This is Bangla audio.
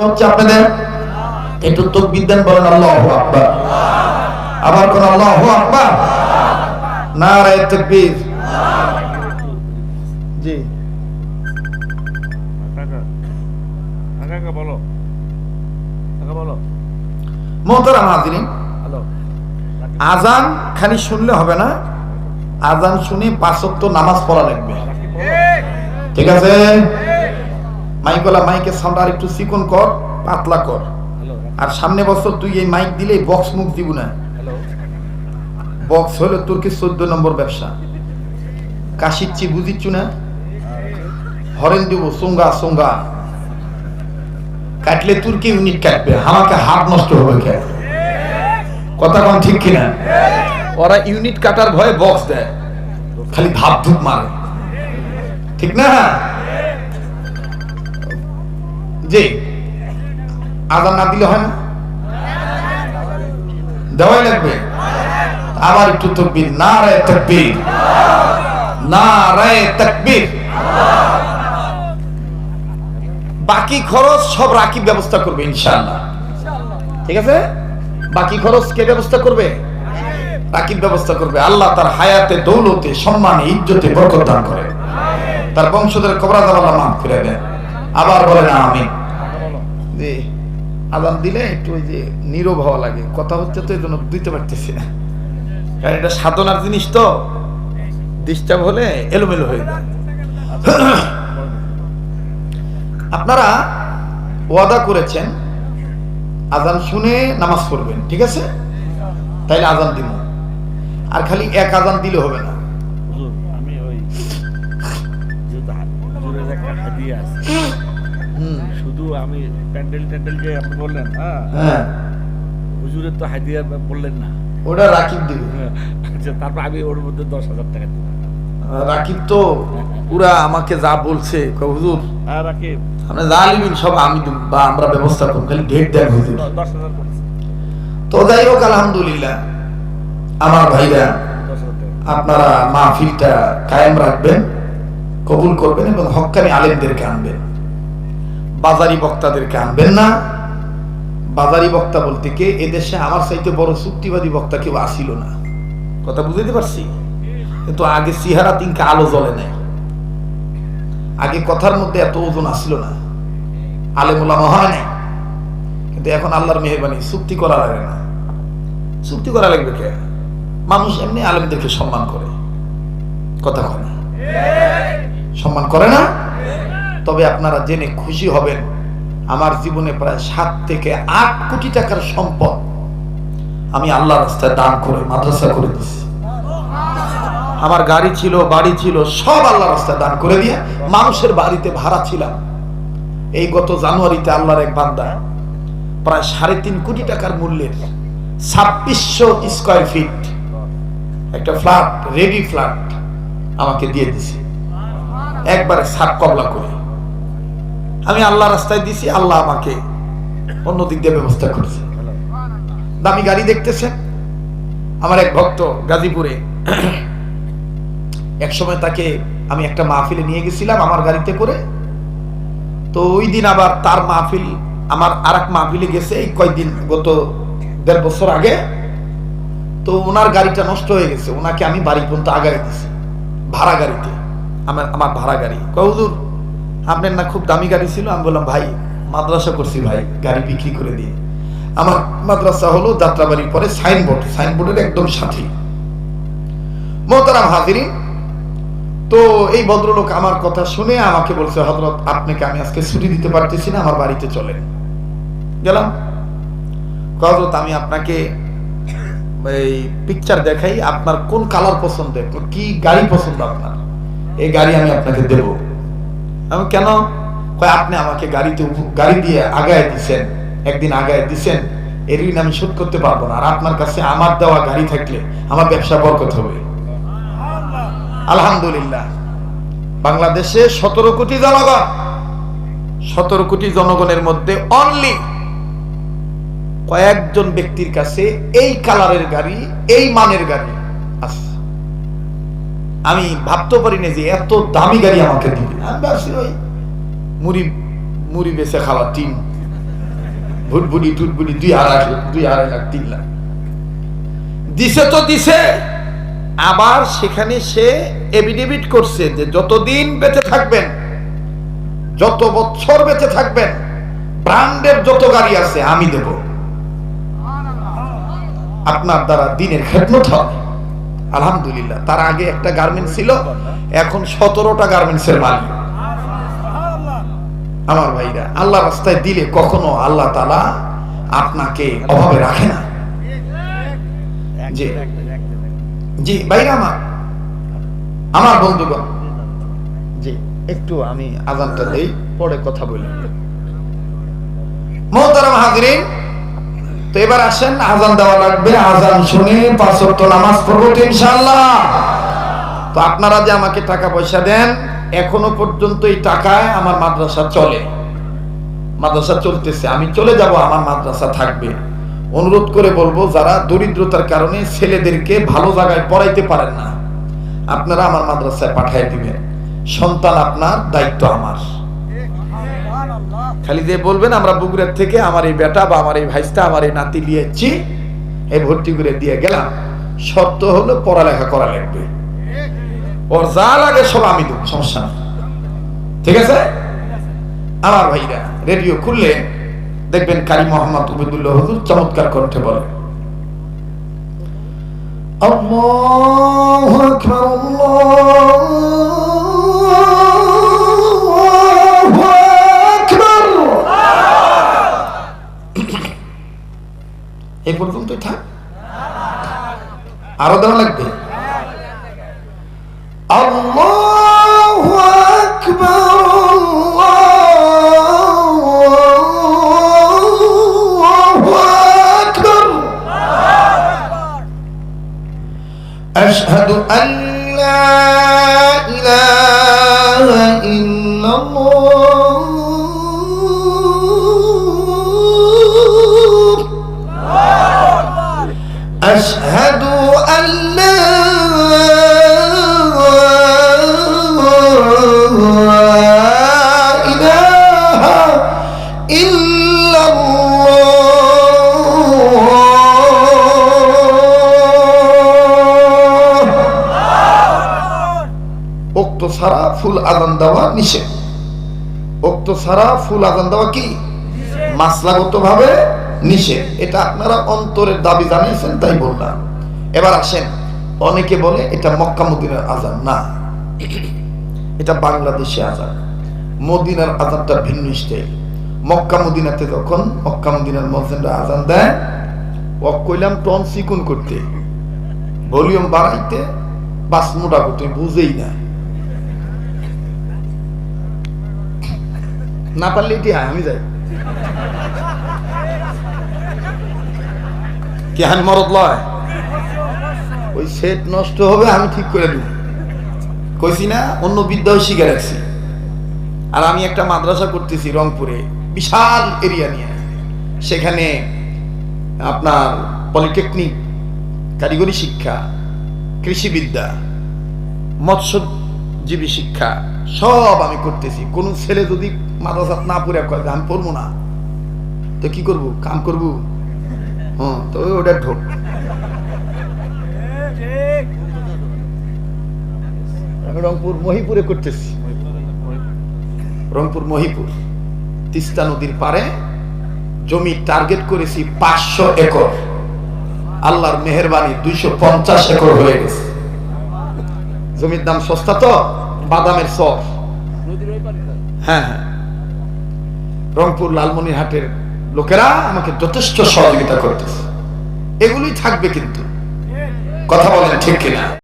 হচ্ছে আপনাদের একটু তাকবীর দেন, বলেন আল্লাহু আকবার। আবার কোন আল্লাহু আকবার, নারায়ে তাকবীর। জি কাকা বলো, কাকা বলো। মুহতারাম হাজিরিন, আজান খালি শুনলে হবে না, আজান শুনে 5 ওয়াক্ত নামাজ পড়া লাগবে। ঠিক আছে? মাইকওয়ালা মাইকের সাউন্ড আর একটু চিকন কর, পাতলা কর। আর সামনে বছর তুই এই মাইক দিলে বক্স মুখ দিব না। বক্স হলো তোর কি 14 নম্বর ব্যবসা। কাশিচ্ছি বুঝিচ্ছু না, হরেন দিব সোঙ্গা সোঙ্গা কাটলে তুর্কি ইউনিট কাটবে, আমাকে হাত নষ্ট হবে কে? কথা কোন ঠিক কিনা? ওরা ইউনিট কাটার ভয়ে বক্স দেয়, খালি ধাপ ধুপ মারে, ঠিক না? জি, আজান না দিলে হয় না, দেওয়াই লাগবে। আবার একটু তাকবীর, নারায়ে তাকবীর, নারায়ে তাকবীর। বাকি খরচ সব রাকিব ব্যবস্থা করবে ইনশাআল্লাহ। ঠিক আছে? বাকি খরচ কে ব্যবস্থা করবে? রাকিব ব্যবস্থা করবে। আল্লাহ তার হায়াতে, দৌলতে, সম্মানে, ইজ্জতে বরকত দান করে, তার বংশধর কবর আযাব আল্লাহ মাফ করে দেন। আবার বলেন আমিন। জি, আযান দিলে একটু ওই যে নীরব হওয়া লাগে, কথা হচ্ছে তো এজন্য দিতে পারতেছি না, কারণ এটা সাধনার জিনিস তো, ডিস্টার্ব হলে এলোমেলো হয়ে যায়। আপনারা ওয়াদা করেছেন আজান শুনে নামাজ পড়বেন, ঠিক আছে? তাইলে আজান দিব, আর খালি এক আজান দিলে হবে না। আমি ওই হুজুরের একটা হাদিয়া আছে, শুধু আমি প্যান্ডেল যে আপনি বললেন, হ্যাঁ, হুজুরের তো হাদিয়া বললেন না, ওটা রাকিব দিবে। আচ্ছা, তারপর আমি ওর মধ্যে 10,000 টাকা দিব। রাকিব তো পুরা আমাকে যা বলছে, হুজুর রাকিব আমরা যা লিবেন সব আমি দিব, বা আমরা ব্যবস্থা করব, খালি ডেট দেন হুজুর। 10,000 করেছে। তো যাই হোক, আলহামদুলিল্লাহ আমার ভাইরা, 10,000 টাকা। আপনারা মাহফিলটা কায়েম রাখবেন, কবুল করবেন এবং হক্কানি আলেমদেরকে আনবেন, বাজারি বক্তাদেরকে আনবেন না। বাজারি বক্তা বলতে কে, এদেশে আমার চাইতে বড় চুক্তিবাদী বক্তা কেউ আসিল না, কথা বুঝতে পারছি। কিন্তু আগে সিহারা তিনকে আলো জ্বলে নাই, আগে কথার মধ্যে এত ওজন আসিল না, আলেম ওলামা হয় নাই। কিন্তু এখন আল্লাহর মেহেরবানি, চুক্তি করা লাগে না। চুক্তি করা লাগবে কে? মানুষ এমনি আলেমদেরকে সম্মান করে, কথা হয় না, সম্মান করে না। তবে আপনারা জেনে খুশি হবেন, আমার জীবনে প্রায় 7 থেকে 8 কোটি টাকার সম্পদ আমি আল্লাহর রাস্তায় দান করে মাদ্রাসা করে দিচ্ছি। আমার গাড়ি ছিল, বাড়ি ছিল, সব আল্লাহর রাস্তায় দান করে দিয়ে মানুষের বাড়িতে ভাড়া ছিলাম। এই গত জানুয়ারিতে আল্লাহর এক বান্দা প্রায় 3.5 কোটি টাকার মূল্যের 2600 স্কয়ার ফিট একটা ফ্ল্যাট, রেডি ফ্ল্যাট আমাকে দিয়ে দিছে, একবারে সাত কবলা করে। আমি আল্লাহ রাস্তায় দিছি, আল্লাহ আমাকে অন্য দিক দিয়ে ব্যবস্থা করেছে। দামি গাড়ি দেখতেছেন। আমার এক ভক্ত গাজীপুরে, এক সময় তাকে আমি একটা মাহফিলে নিয়ে গেছিলাম আমার গাড়িতে করে। তো ওই দিন আবার তার মাহফিল, আমার আরেক মাহফিলে গেছে এই কয়েকদিন, গত 1.5 বছর আগে। তো ওনার গাড়িটা নষ্ট হয়ে গেছে, ওনাকে আমি বাড়ি পর্যন্ত আগায় দিছি ভাড়া গাড়িতে, আমার ভাড়া গাড়ি। কয় হুজুর আপনার না খুব দামি গাড়ি ছিল? আমি বললাম ভাই মাদ্রাসা করছি ভাই, গাড়ি বিক্রি করে দিয়ে। আমার মাদ্রাসা হলো যাত্রাবাড়ির পরে সাইনবোর্ডের একদম সাথে। মোহতারাম হাজিরিন, তো এই ভদ্রলোক আমার কথা শুনে আমাকে বলছে, হযরত আপনাকে আমি আজকে ছুটি দিতে পারতেছি না, আমার বাড়িতে চলেন। গেলাম। হযরত আমি আপনাকে এই পিকচার দেখাই, আপনার কোন কালার পছন্দ, কি গাড়ি পছন্দ আপনার, এই গাড়ি আমি আপনাকে দেব। আমি কেন? কয় আপনি আমাকে গাড়ি দিয়ে আগায় দিছেন, একদিন আগায় দিছেন, এর ঋণ আমি শোধ করতে পারবো না, আর আপনার কাছে আমার দেওয়া গাড়ি থাকলে আমার ব্যবসা বরকত হবে। আলহামদুলিল্লাহ, বাংলাদেশে 17 কোটি জনগণ, 17 কোটি জনগণের মধ্যে অনলি কয়েকজন ব্যক্তির কাছে এই কালারের গাড়ি, এই মানের গাড়ি আছে। আমি ভাবতে পারি না যে এত দামি গাড়ি আমাকে দিবে। আমি ভাবছি ওই মুড়ি বেচে খাওয়া টিন, ভুটভুটি টুটভুটি 2.5 লাখ 3 লাখ দিছে তো দিছে। আবার সেখানে সে এফিডেভিট করছে যে যতদিন বেঁচে থাকবেন, যত বছর বেঁচে থাকবেন, ব্র্যান্ডের যত গাড়ি আছে আমি দেব, আপনার দ্বারা দিনের খেদমত হবে। আলহামদুলিল্লাহ। তার আগে একটা গার্মেন্টস ছিল, এখন 17টা গার্মেন্টসের মালিক। আমার ভাইরা, আল্লাহ রাস্তায় দিলে কখনো আল্লাহ তাআলা আপনাকে অভাবে রাখে না। জি জি ভাইরা আমার বন্ধুগণ, জি একটু আমি আযানটা দেই, পরে কথা বলি। মুহতারাম হাজিরিন, তো এবার আসেন, আযান দেওয়া লাগবে। আযান শুনে 5 ওয়াক্ত নামাজ পড়বো ইনশাআল্লাহ। তো আপনারা যে আমাকে টাকা পয়সা দেন, এখনো পর্যন্ত এই টাকায় আমার মাদ্রাসা চলে, মাদ্রাসা চলতেছে। আমি চলে যাব, আমার মাদ্রাসা থাকবে। অনুরোধ করে বলবো, যারা দরিদ্রতার কারণে ছেলেদেরকে ভালো জায়গায় পড়াইতে পারেন না, আপনারা আমার মাদ্রাসায় পাঠিয়ে দিবেন। সন্তান আপনার, দায়িত্ব আমার। খালি যে বলবেন আমরা বগুড়ার থেকে আমার এই বেটা বা আমার এই ভাইস্তা, আমার এই নাতি নিয়েছি, এই ভর্তি করে দিয়ে গেলাম। শর্ত হলো পড়ালেখা করা লাগবে, ওর যা লাগে সব আমি দেব, সমস্যা নেই, ঠিক আছে? আমার ভাইরা, রেডিও খুললে দেখবেন কারি মোহাম্মদ উবেদুল্লাহ হুজুর চমৎকার কণ্ঠে বলে, আল্লাহু আকবার, আল্লাহু আকবার। এই পর্যন্তই থাক, আরো দেওয়া লাগবে। আল্লাহু আকবার, أشهد أن لا إله إلا الله أشهد أن لا إله إلا উক্ত ছাড়া ফুল আযান দেওয়া নিষেধ। উক্ত ছাড়া ফুল আযান দেওয়া কি মাসলাগতভাবে নিষেধ। এটা আপনারা অন্তরের দাবি জানিয়েছেন, তাই বললাম। এবার আসেন, অনেকে বলে এটা মক্কা মদিনার আযান। না, এটা বাংলাদেশে আযান। মদিনার আযানটা ভিন্ন স্টাইল। মক্কা মদিনাতে যখন মক্কা মদিনার মুয়াজ্জিনরা আযান দেয়, ও কইলাম টন চিকুন করতে, ভলিউম বাড়াইতে, বাস মোটা করতে, বুঝেই না। না পারলে এটি আমি যাই কি হান মরদ লয়, ওই সেট নষ্ট হবে, আমি ঠিক করে দিব। কইছি না, অন্য বিদ্যাও শিখে রাখছি। আর আমি একটা মাদ্রাসা করতেছি রংপুরে, বিশাল এরিয়া নিয়ে। সেখানে আপনার পলিটেকনিক, কারিগরি শিক্ষা, কৃষিবিদ্যা, মৎস্যজীবী শিক্ষা সব আমি করতেছি। কোন ছেলে যদি মাদ্রাসা না পড়ে কয় আমি পড়বো না, তো কি করবো, কাম করবো? হ্যাঁ, তো ওটা ঢোক। আমি রংপুর মহিপুরে করতেছি, রংপুর মহিপুর তিস্তা নদীর পারে জমি টার্গেট করেছি 500 একর। আল্লাহর মেহেরবানি 250 একর হয়ে গেছে। জমির দাম সস্তা তো, বাদামের সর। হ্যাঁ হ্যাঁ, রংপুর লালমনিরহাটের লোকেরা আমাকে যথেষ্ট সহযোগিতা করতেছে। এগুলোই থাকবে কিন্তু, কথা বলেন ঠিক কিনা?